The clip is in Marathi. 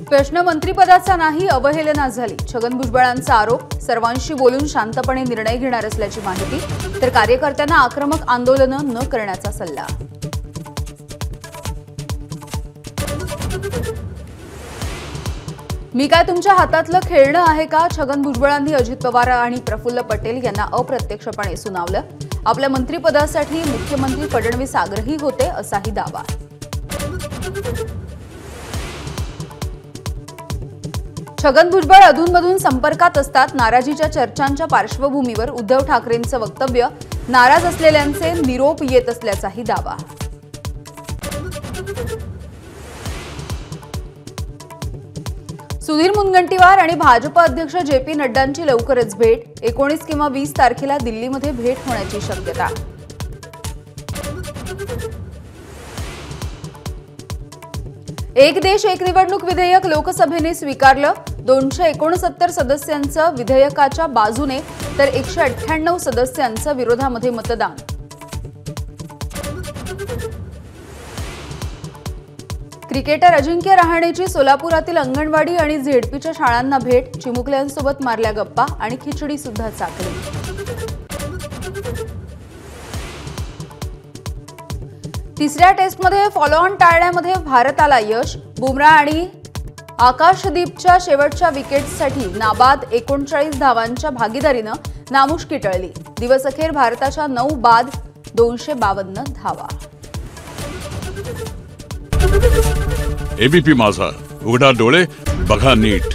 प्रश्न मंत्रिपदाचा नाही, अवहेलना झाली. छगन भुजबळांचा आरोप. सर्वांशी बोलून शांतपणे निर्णय घेणार असल्याची माहिती. तर कार्यकर्त्यांना आक्रमक आंदोलनं न करण्याचा सल्ला. मी काय तुमच्या हातातलं खेळणं आहे का? छगन भुजबळांनी अजित पवार आणि प्रफुल्ल पटेल यांना अप्रत्यक्षपणे सुनावलं. आपल्या मंत्रिपदासाठी मुख्यमंत्री फडणवीस आग्रही होते असाही दावा. छगन भुजबळ अधूनमधून संपर्कात असतात. नाराजीच्या चर्चांच्या पार्श्वभूमीवर उद्धव ठाकरेंचं वक्तव्य. नाराज असलेल्यांचे निरोप येत असल्याचाही दावा. सुधीर मुनगंटीवार आणि भाजप अध्यक्ष जे.पी. नड्डांची लवकरच भेट. 19 किंवा 20 तारखेला दिल्लीमध्ये भेट होण्याची शक्यता. एक देश एक निवडणूक विधेयक लोकसभेने स्वीकारलं. 269 सदस्यांचं विधेयकाच्या बाजूने तर 198 सदस्यांचं विरोधामध्ये मतदान. क्रिकेटर अजिंक्य रहाणेची सोलापुरातील अंगणवाडी आणि झेडपीच्या शाळांना भेट. चिमुकल्यांसोबत मारल्या गप्पा आणि खिचडी सुद्धा चाखली. तिसऱ्या टेस्टमध्ये फॉलो ऑन टाळण्यामध्ये भारताला यश. बुमराह आणि आकाशदीपच्या शेवटच्या विकेट्ससाठी नाबाद 39 धावांच्या भागीदारीनं नामुष्की टळली. दिवसअखेर भारताच्या 9 बाद 252 धावा. एबीपी माझा, उघडा डोळे बघा नीट.